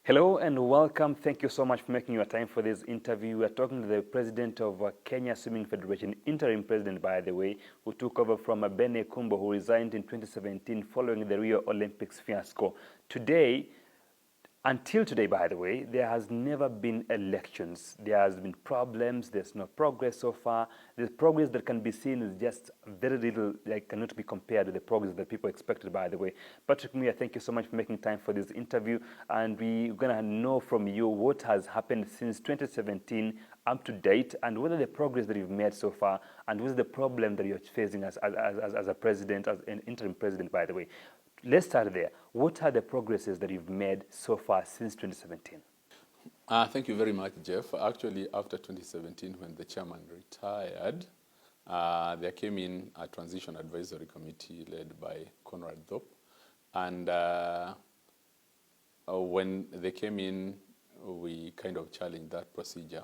Hello and welcome. Thank you so much for making your time for this interview. We are talking to the president of Kenya Swimming Federation, interim president, by the way, who took over from Bene Kumbo, who resigned in 2017 following the Rio Olympics fiasco. Until today, by the way, there has never been elections. There has been problems. There's no progress so far. The progress that can be seen is just very little, like cannot be compared to the progress that people expected, by the way. Patrick Muya, thank you so much for making time for this interview. And we're going to know from you what has happened since 2017 up to date, and what are the progress that you've made so far, and what is the problem that you're facing as a president, as an interim president, by the way. Let's start there. What are the progresses that you've made so far since 2017? Thank you very much, Jeff. Actually, after 2017, when the chairman retired, there came in a transition advisory committee led by Conrad Thorpe. And when they came in, we kind of challenged that procedure,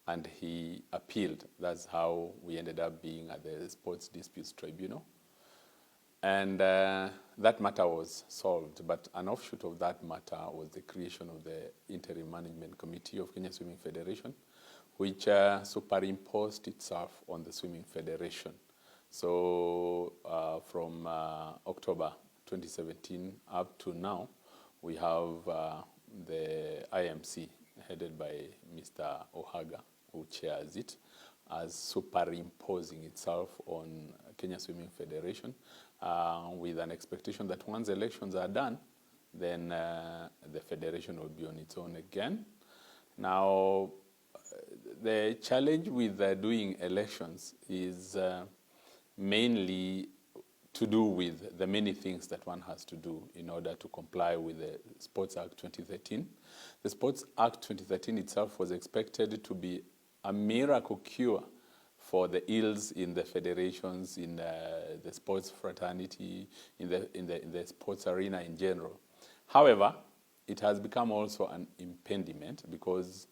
and he appealed. That's how we ended up being at the Sports Disputes Tribunal. And that matter was solved, but an offshoot of that matter was the creation of the Interim Management Committee of Kenya Swimming Federation, which superimposed itself on the Swimming Federation. So from October 2017 up to now, we have the IMC headed by Mr. Ohaga, who chairs it, as superimposing itself on Kenya Swimming Federation, with an expectation that once elections are done, then the federation will be on its own again. Now, the challenge with doing elections is mainly to do with the many things that one has to do in order to comply with the Sports Act 2013. The Sports Act 2013 itself was expected to be a miracle cure for the ills in the federations, in the sports fraternity, in the sports arena in general. However, it has become also an impediment because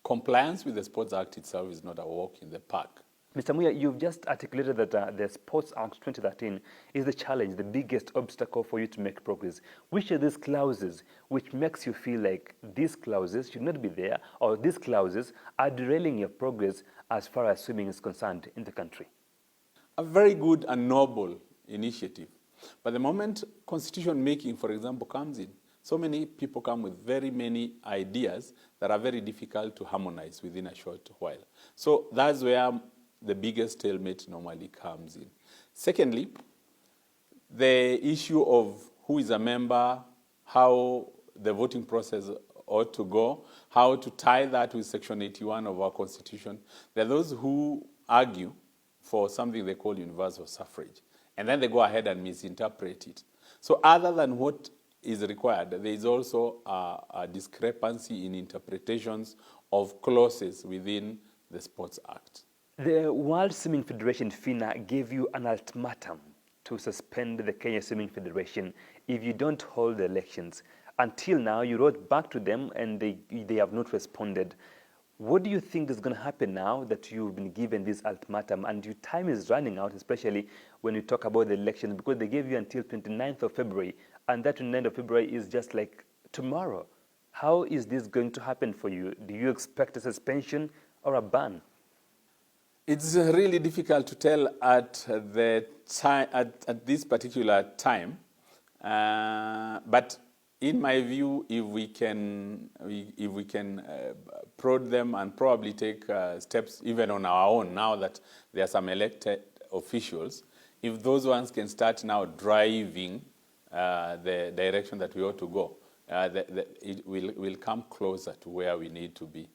compliance with the Sports Act itself is not a walk in the park. Mr. Muya, you've just articulated that the Sports Act 2013 is the challenge, the biggest obstacle for you to make progress. Which are these clauses which makes you feel like these clauses should not be there, or these clauses are derailing your progress as far as swimming is concerned in the country? A very good and noble initiative. But the moment constitution making, for example, comes in, so many people come with very many ideas that are very difficult to harmonize within a short while. So that's where the biggest stalemate normally comes in. Secondly, the issue of who is a member, how the voting process ought to go, how to tie that with Section 81 of our Constitution. There are those who argue for something they call universal suffrage, and then they go ahead and misinterpret it. So other than what is required, there is also a discrepancy in interpretations of clauses within the Sports Act. The World Swimming Federation, FINA, gave you an ultimatum to suspend the Kenya Swimming Federation if you don't hold the elections. Until now, you wrote back to them and they have not responded. What do you think is going to happen now that you've been given this ultimatum and your time is running out, especially when you talk about the elections, because they gave you until 29th of February, and that 29th of February is just like tomorrow. How is this going to happen for you? Do you expect a suspension or a ban? It's really difficult to tell at the time, at this particular time. But in my view, if we can prod them and probably take steps even on our own, now that there are some elected officials, if those ones can start now driving the direction that we ought to go, it will come closer to where we need to be.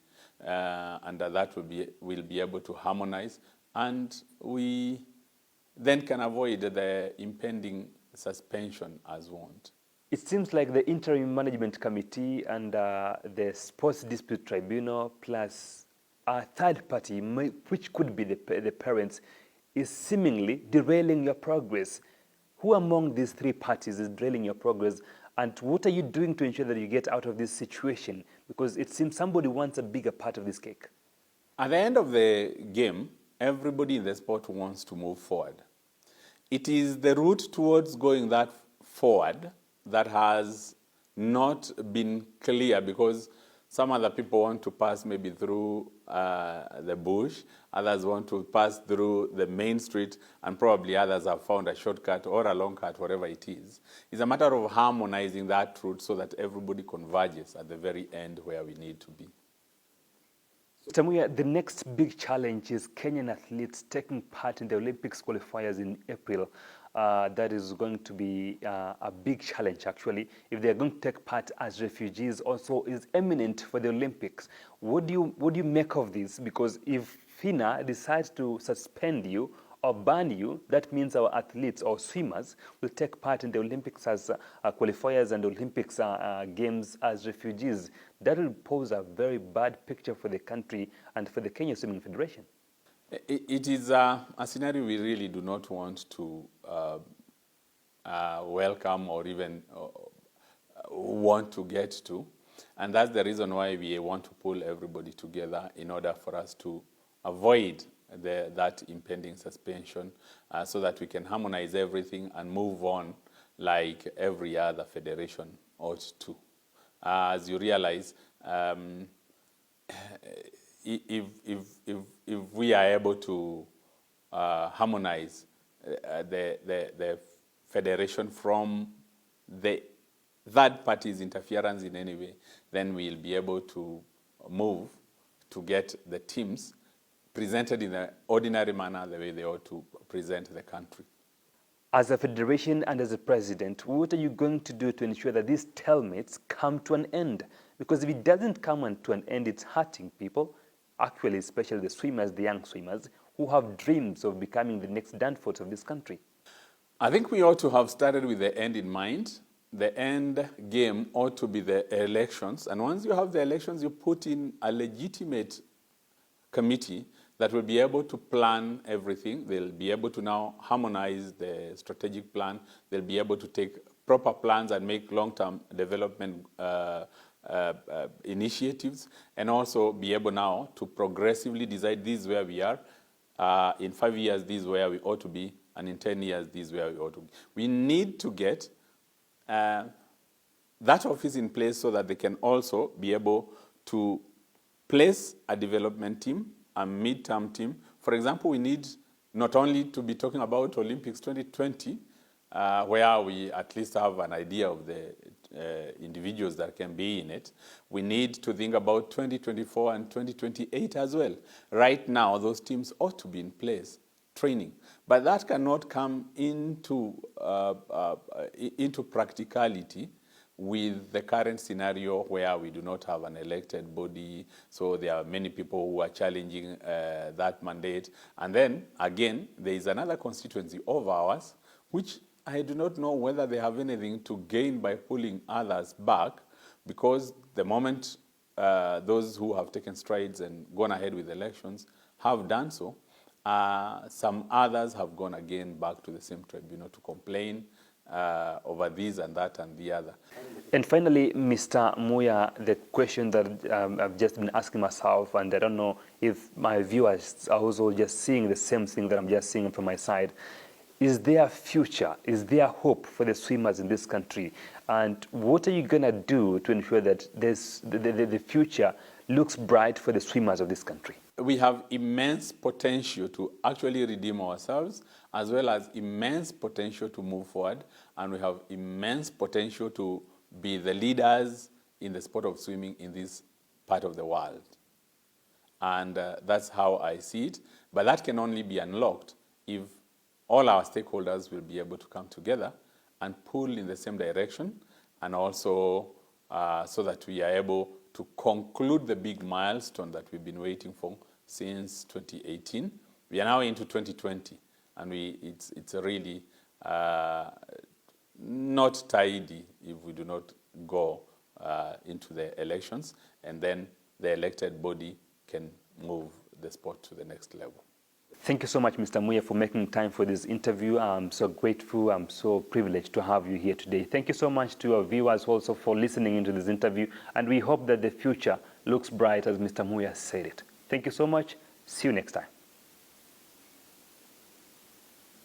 And that will be able to harmonize, and we then can avoid the impending suspension as want. It seems like the Interim Management Committee and the Sports Dispute Tribunal plus a third party, which could be the parents, is seemingly derailing your progress. Who among these three parties is derailing your progress? And what are you doing to ensure that you get out of this situation? Because it seems somebody wants a bigger part of this cake. At the end of the game, everybody in the sport wants to move forward. It is the route towards going that forward that has not been clear, because some other people want to pass maybe through the bush, others want to pass through the main street, and probably others have found a shortcut or a long cut, whatever it is. It's a matter of harmonizing that route so that everybody converges at the very end where we need to be. Mr. Muya, the next big challenge is Kenyan athletes taking part in the Olympics qualifiers in April. That is going to be a big challenge, actually. If they're going to take part as refugees, also is eminent for the Olympics. What do you make of this? Because if FINA decides to suspend you or ban you, that means our athletes or swimmers will take part in the Olympics as qualifiers and Olympics games as refugees. That will pose a very bad picture for the country and for the Kenya Swimming Federation. It is a scenario we really do not want to welcome or even want to get to. And that's the reason why we want to pull everybody together in order for us to avoid that impending suspension, so that we can harmonize everything and move on like every other federation ought to. As you realize, if we are able to harmonize the federation from the third party's interference in any way, then we'll be able to move to get the teams presented in an ordinary manner, the way they ought to present the country. As a federation and as a president, what are you going to do to ensure that these stalemates come to an end? Because if it doesn't come to an end, it's hurting people, actually, especially the swimmers, the young swimmers, who have dreams of becoming the next Danforth of this country. I think we ought to have started with the end in mind. The end game ought to be the elections. And once you have the elections, you put in a legitimate committee that will be able to plan everything. They'll be able to now harmonize the strategic plan. They'll be able to take proper plans and make long-term development initiatives, and also be able now to progressively decide this is where we are. In 5 years, this is where we ought to be, and in 10 years, this is where we ought to be. We need to get that office in place so that they can also be able to place a development team, a mid-term team. For example, we need not only to be talking about Olympics 2020, where we at least have an idea of the individuals that can be in it. We need to think about 2024 and 2028 as well. Right now, those teams ought to be in place, training. But that cannot come into practicality with the current scenario where we do not have an elected body. So there are many people who are challenging that mandate. And then, again, there is another constituency of ours, which I do not know whether they have anything to gain by pulling others back, because the moment those who have taken strides and gone ahead with elections have done so, some others have gone again back to the same tribunal to complain over this and that and the other. And finally, Mr. Muya, the question that I've just been asking myself, and I don't know if my viewers are also just seeing the same thing that I'm just seeing from my side. Is there a future? Is there hope for the swimmers in this country? And what are you going to do to ensure that the future looks bright for the swimmers of this country? We have immense potential to actually redeem ourselves, as well as immense potential to move forward. And we have immense potential to be the leaders in the sport of swimming in this part of the world. And that's how I see it. But that can only be unlocked if all our stakeholders will be able to come together and pull in the same direction, and also so that we are able to conclude the big milestone that we've been waiting for since 2018. We are now into 2020, and it's really not tidy if we do not go into the elections, and then the elected body can move the sport to the next level. Thank you so much, Mr. Muya, for making time for this interview. I'm so grateful. I'm so privileged to have you here today. Thank you so much to our viewers also for listening into this interview. And we hope that the future looks bright as Mr. Muya said it. Thank you so much. See you next time.